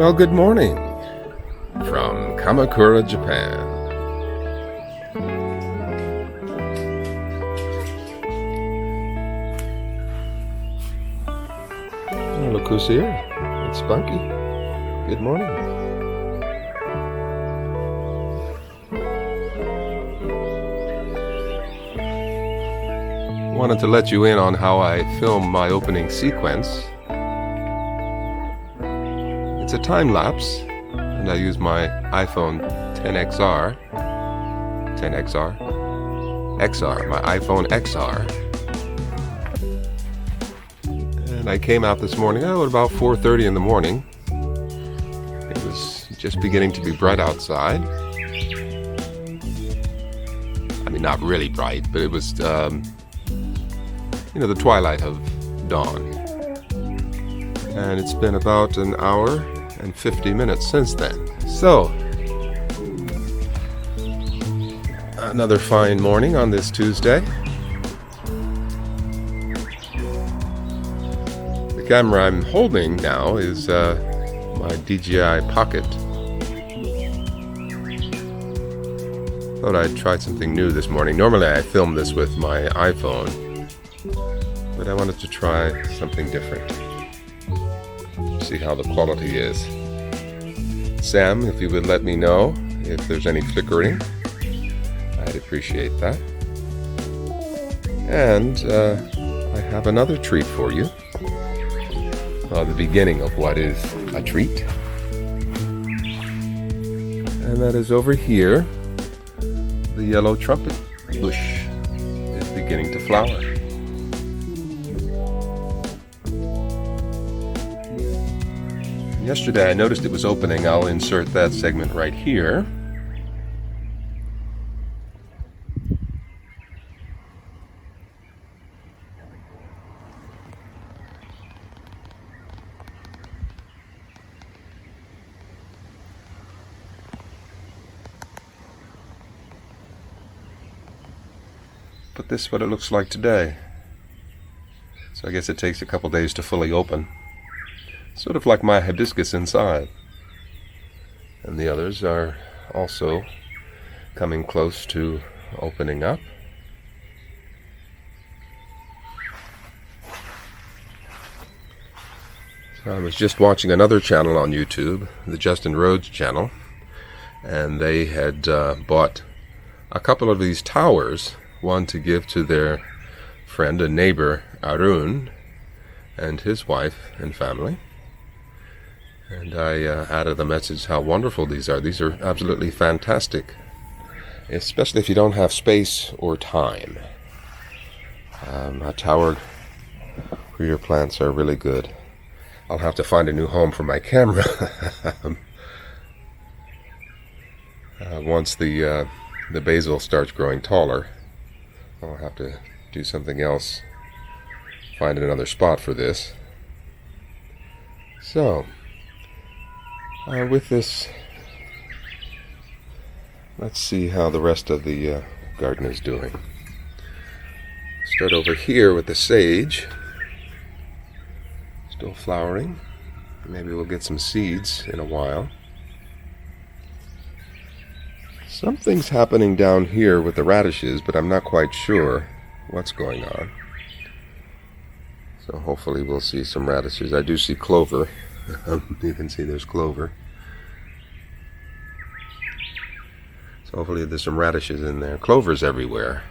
Well, good morning from Kamakura, Japan. Oh, look who's here. It's Spunky. Good morning. Wanted to let you in on how I film my opening sequence. It's a time lapse, and I use my iPhone XR, my iPhone XR. And I came out this morning, at about 4:30 in the morning. It was just beginning to be bright outside. I mean, not really bright, but it was, the twilight of dawn. And it's been about an hour and 50 minutes since then. So, another fine morning on this Tuesday. The camera I'm holding now is my DJI Pocket. Thought I'd try something new this morning. Normally I film this with my iPhone, but I wanted to try something different. See how the quality is. Sam, if you would let me know if there's any flickering, I'd appreciate that. And I have another treat for you. The beginning of what is a treat. And that is over here. The yellow trumpet bush is beginning to flower. Yesterday I noticed it was opening. I'll insert that segment right here. But this is what it looks like today. So I guess it takes a couple days to fully open. Sort of like my hibiscus inside. And the others are also coming close to opening up. So I was just watching another channel on YouTube, the Justin Rhodes channel, and they had bought a couple of these towers, one to give to their friend and neighbor Arun and his wife and family. And I added the message how wonderful these are. These are absolutely fantastic, especially if you don't have space or time. A tower for your plants are really good. I'll have to find a new home for my camera once the basil starts growing taller. I'll have to do something else, find another spot for this. So, with this, let's see how the rest of the garden is doing. Start over here with the sage. Still flowering. Maybe we'll get some seeds in a while. Something's happening down here with the radishes, but I'm not quite sure what's going on. So hopefully we'll see some radishes. I do see clover. You can see there's clover. So hopefully there's some radishes in there. Clover's everywhere.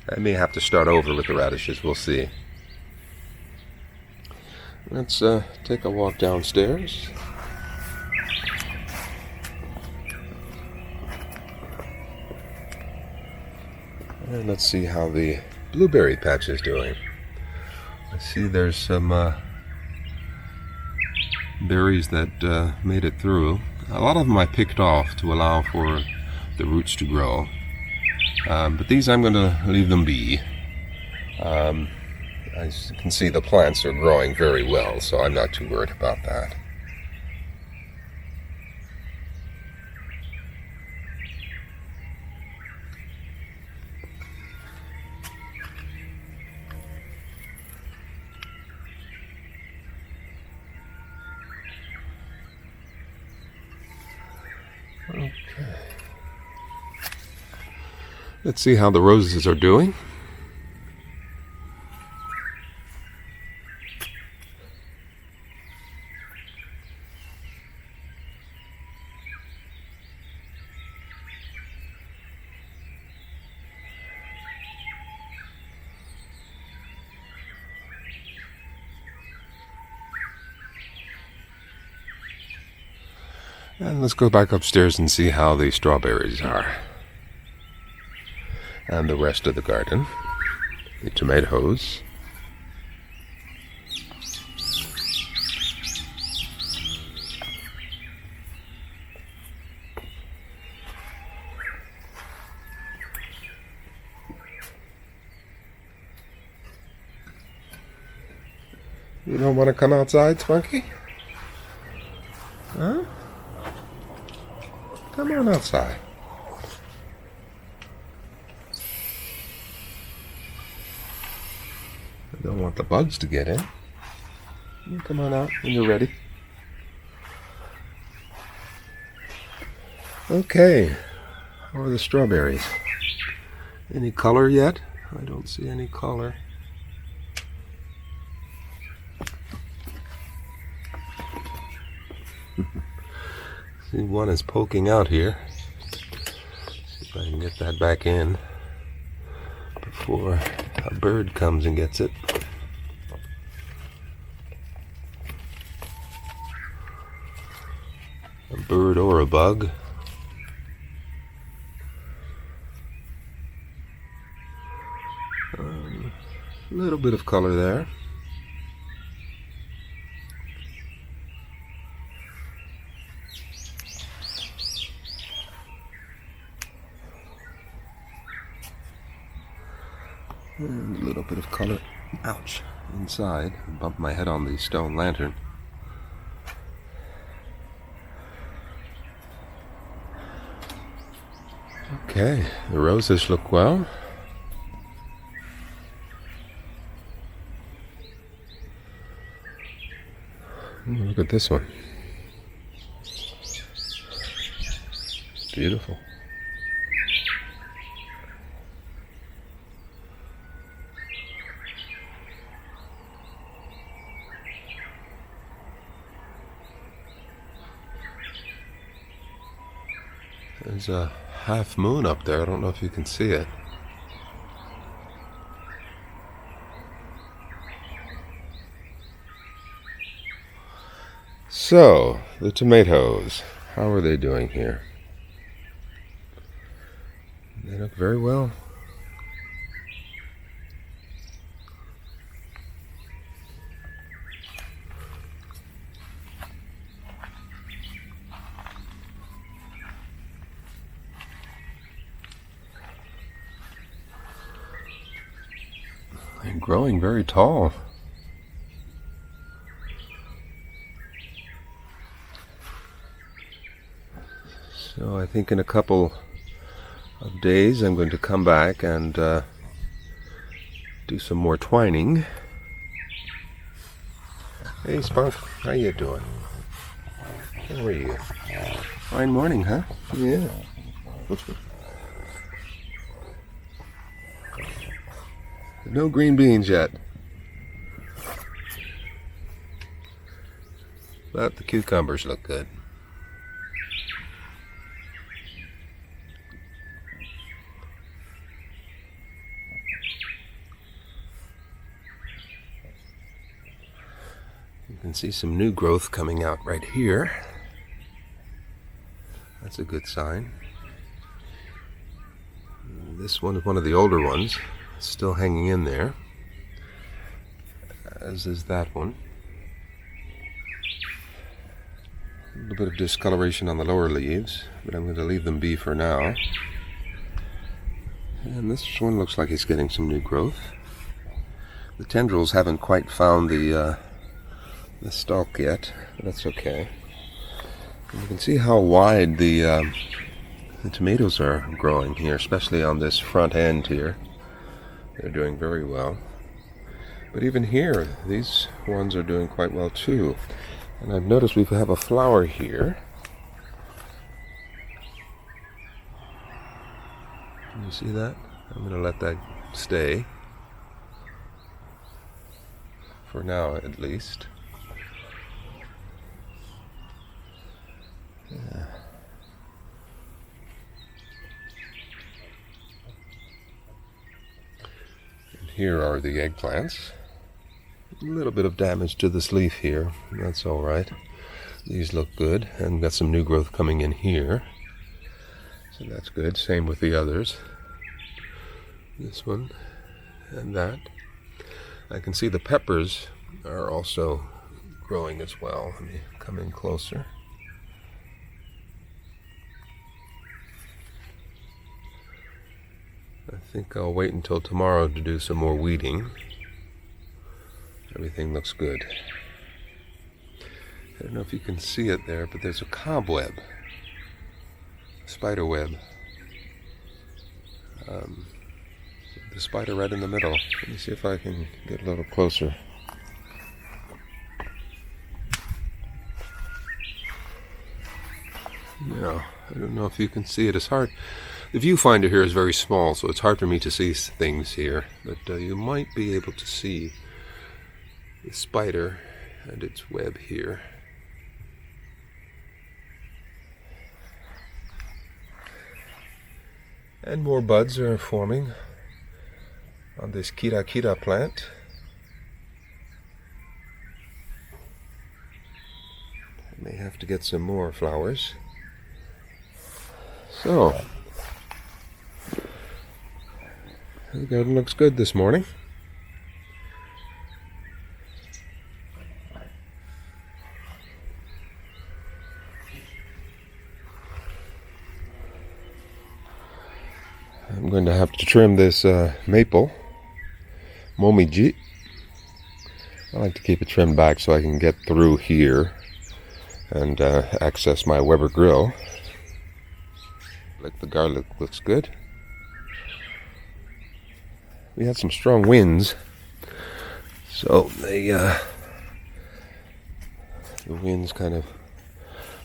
I may have to start over with the radishes. We'll see. Let's take a walk downstairs. And let's see how the blueberry patch is doing. I see there's some berries that made it through. A lot of them I picked off to allow for the roots to grow. But these I'm going to leave them be. As you can see, the plants are growing very well, so I'm not too worried about that. Okay. Let's see how the roses are doing. And let's go back upstairs and see how the strawberries are. And the rest of the garden. The tomatoes. You don't want to come outside, Spunky? Huh? Come on outside. I don't want the bugs to get in. You come on out when you're ready. Okay. How are the strawberries? Any color yet? I don't see any color. See, one is poking out here. See if I can get that back in before a bird comes and gets it. A bird or a bug. A little bit of color there. And a little bit of color, ouch, inside. I bumped my head on the stone lantern. Okay, the roses look well. Look at this one. Beautiful. There's a half moon up there. I don't know if you can see it. So, the tomatoes. How are they doing here? They look very well. They're growing very tall. So I think in a couple of days I'm going to come back and do some more twining. Hey Spunk, how you doing? How are you? Fine morning, huh? Yeah. No green beans yet. But the cucumbers look good. You can see some new growth coming out right here. That's a good sign. This one is one of the older ones, still hanging in there, as is that one. A little bit of discoloration on the lower leaves, but I'm going to leave them be for now. And this one looks like it's getting some new growth. The tendrils haven't quite found the stalk yet, but that's okay. And you can see how wide the tomatoes are growing here, especially on this front end here. They're doing very well. But even here, these ones are doing quite well too. And I've noticed we have a flower here. You see that? I'm going to let that stay. For now, at least. Yeah. And here are the eggplants. A little bit of damage to this leaf here. That's all right. These look good, and got some new growth coming in here. So that's good. Same with the others. This one and that. I can see the peppers are also growing as well. Let me come in closer. I think I'll wait until tomorrow to do some more weeding. Everything looks good. I don't know if you can see it there, but there's a cobweb, spider web. The spider right in the middle. Let me see if I can get a little closer. Yeah, I don't know if you can see it. It's hard. The viewfinder here is very small, so it's hard for me to see things here. But you might be able to see the spider and its web here. And more buds are forming on this kira plant. I may have to get some more flowers. So, the garden looks good this morning. I'm going to have to trim this maple, momiji. I like to keep it trimmed back so I can get through here and access my Weber grill. Like the garlic looks good. We had some strong winds, so the winds kind of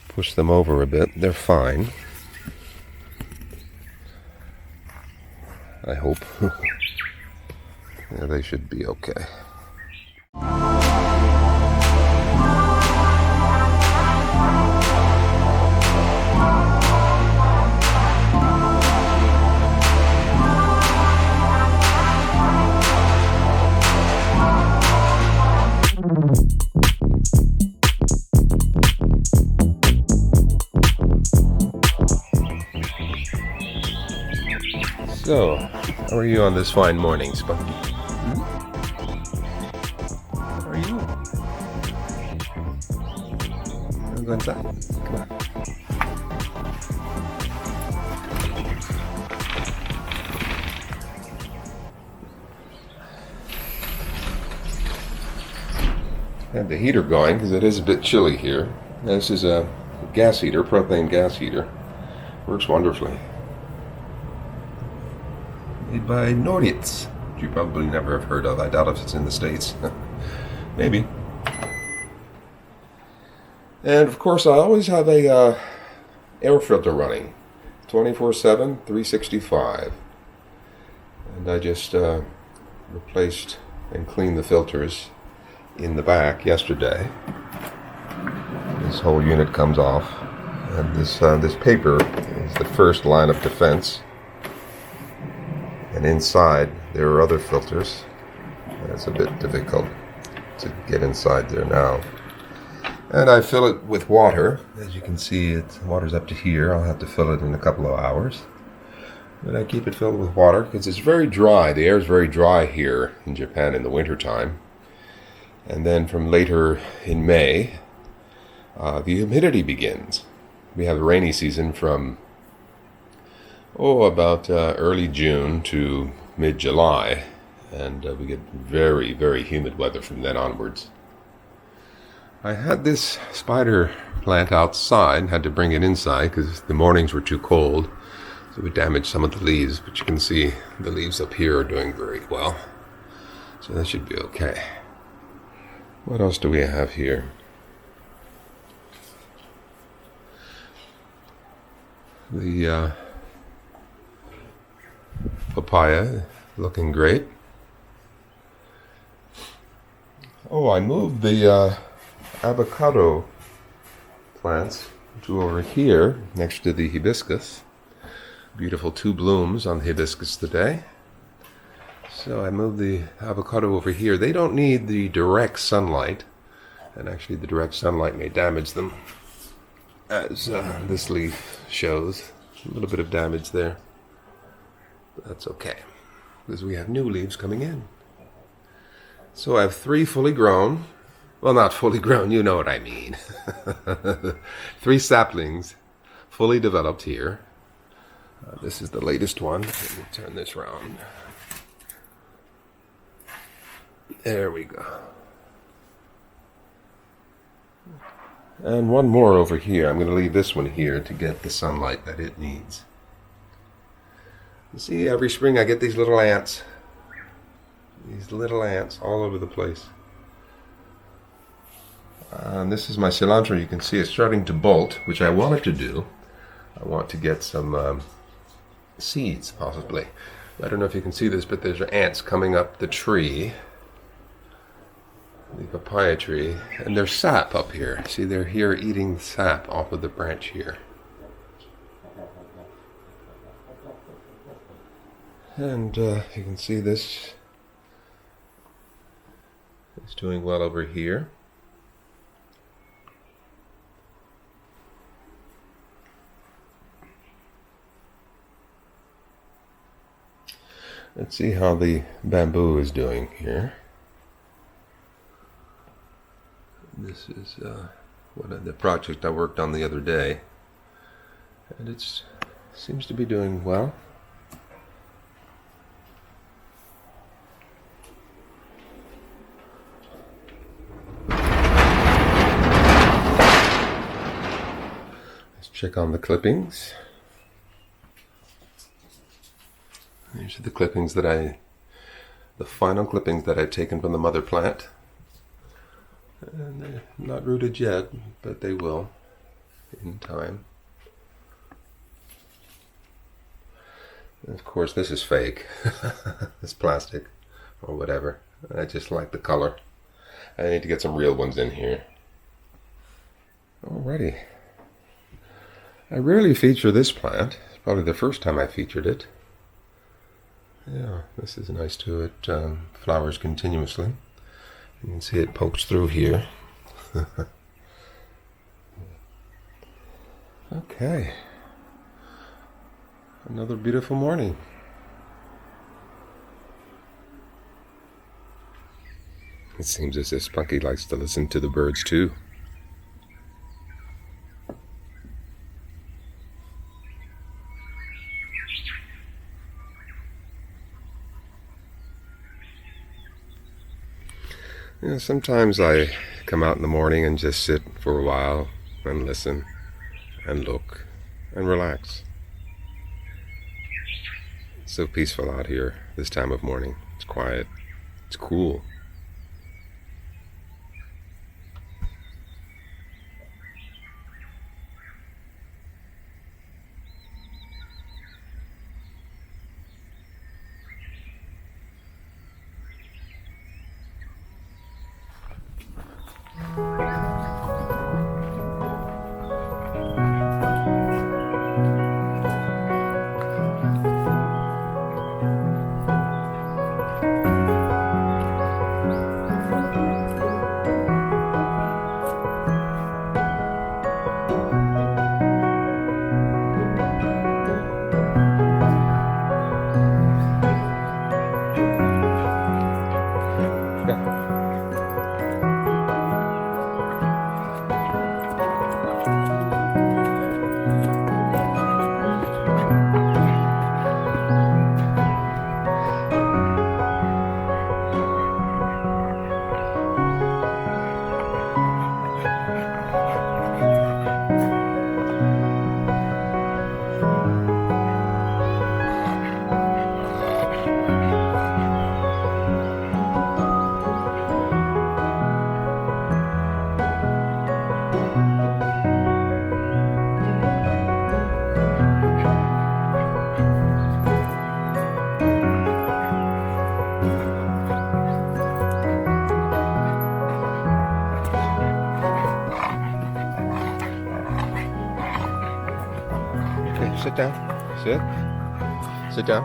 pushed them over a bit. They're fine, I hope. Yeah, they should be okay. So, how are you on this fine morning, Spunky? How are you? Wanna go inside? Come on. I have the heater going because it is a bit chilly here. This is a gas heater, propane gas heater. Works wonderfully. Made by Nordics, which you probably never have heard of. I doubt if it's in the States. Maybe. And of course, I always have a air filter running, 24/7, 365. And I just replaced and cleaned the filters in the back yesterday. This whole unit comes off, and this paper is the first line of defense. And inside there are other filters. It's a bit difficult to get inside there now. And I fill it with water. As you can see, water's up to here. I'll have to fill it in a couple of hours. But I keep it filled with water because it's very dry. The air is very dry here in Japan in the wintertime. And then from later in May, the humidity begins. We have the rainy season from about early June to mid-July, and we get very, very humid weather from then onwards. I had this spider plant outside and had to bring it inside because the mornings were too cold, so we damaged some of the leaves, but you can see the leaves up here are doing very well, so that should be okay. What else do we have here? papaya looking great. Oh, I moved the avocado plants to over here next to the hibiscus. Beautiful 2 blooms on the hibiscus today. So I moved the avocado over here. They don't need the direct sunlight, and actually the direct sunlight may damage them, as this leaf shows. A little bit of damage there. But that's okay, because we have new leaves coming in. So I have 3 fully grown, well, not fully grown, you know what I mean. 3 saplings fully developed here. This is the latest one. Let me turn this around. There we go. And one more over here. I'm going to leave this one here to get the sunlight that it needs. You see, every spring I get these little ants. These little ants all over the place. And this is my cilantro. You can see it's starting to bolt, which I wanted to do. I want to get some seeds, possibly. I don't know if you can see this, but there's ants coming up the tree. The papaya tree. And there's sap up here. See, they're here eating sap off of the branch here. And you can see this is doing well over here. Let's see how the bamboo is doing here. This is the project I worked on the other day, and it seems to be doing well. Let's check on the clippings. These are the clippings the final clippings that I've taken from the mother plant. And they're not rooted yet, but they will in time. And of course, this is fake. It's plastic or whatever. I just like the color. I need to get some real ones in here. Alrighty. I rarely feature this plant. It's probably the first time I featured it. Yeah, this is nice too. It flowers continuously. You can see it pokes through here. Okay. Another beautiful morning. It seems as if Spunky likes to listen to the birds too. You know, sometimes I come out in the morning and just sit for a while and listen and look and relax. It's so peaceful out here this time of morning. It's quiet. It's cool. Sit down. Sit. Sit down.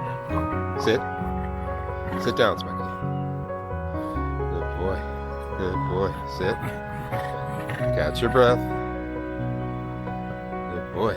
Sit. Sit down, Spanky. Good boy. Good boy. Sit. Catch your breath. Good boy.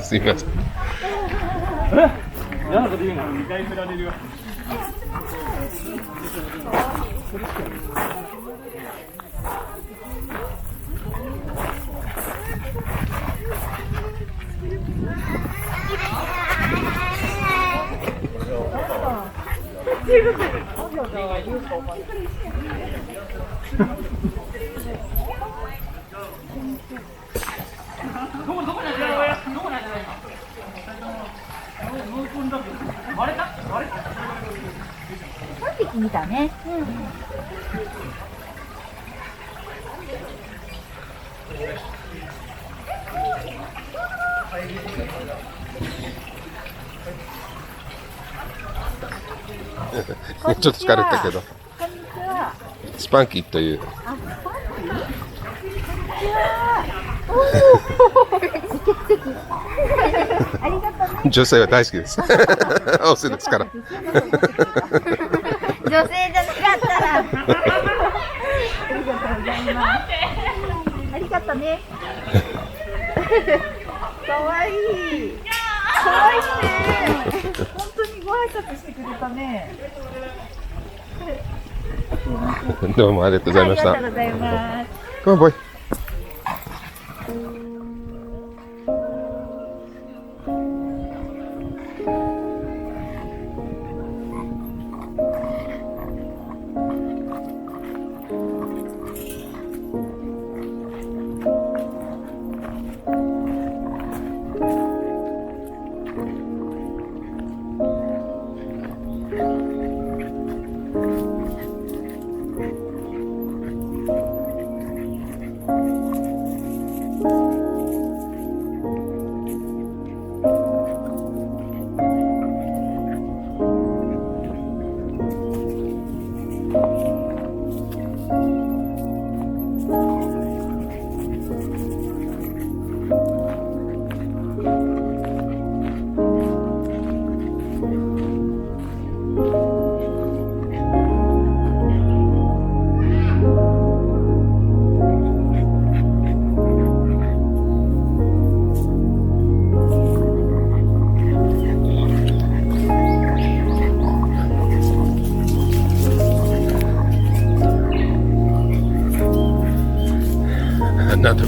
すいません。嫌なこと言うなら2回振られるよ。3匹見たね。ちょっと疲れたけど。こんにちは。スパンキーという。あ、スパンキー？こんにちは。おー。ありがとうね。女性は大好きです。オスですから。女性じゃなかったら。ありがとうございます。ありがとうね。かわいい。かわいいね。本当にご挨拶してくれたね。どうもありがとうございました。ありがとうございます。Come on, boy.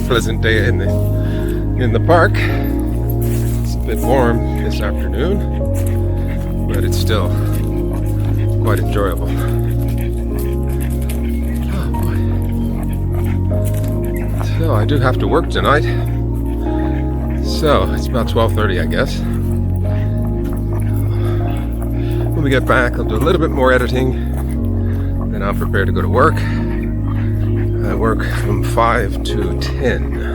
pleasant day in the park. It's a bit warm this afternoon, but it's still quite enjoyable. Oh boy. So I do have to work tonight. So it's about 12:30, I guess. When we get back, I'll do a little bit more editing, then I'll prepare to go to work. I work from 5 to 10.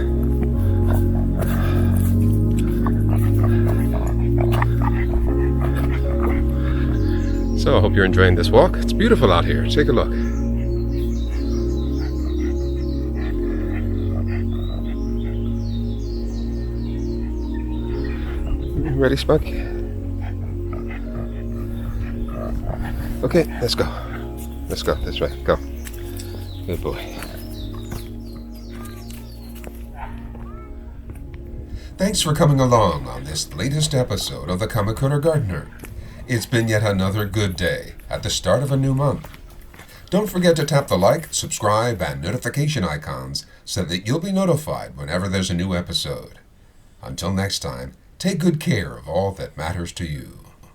So I hope you're enjoying this walk. It's beautiful out here. Take a look. Ready, Spunky? Okay, let's go. Let's go this way. Go. Good boy. Thanks for coming along on this latest episode of the Kamakura Gardener. It's been yet another good day at the start of a new month. Don't forget to tap the like, subscribe, and notification icons so that you'll be notified whenever there's a new episode. Until next time, take good care of all that matters to you.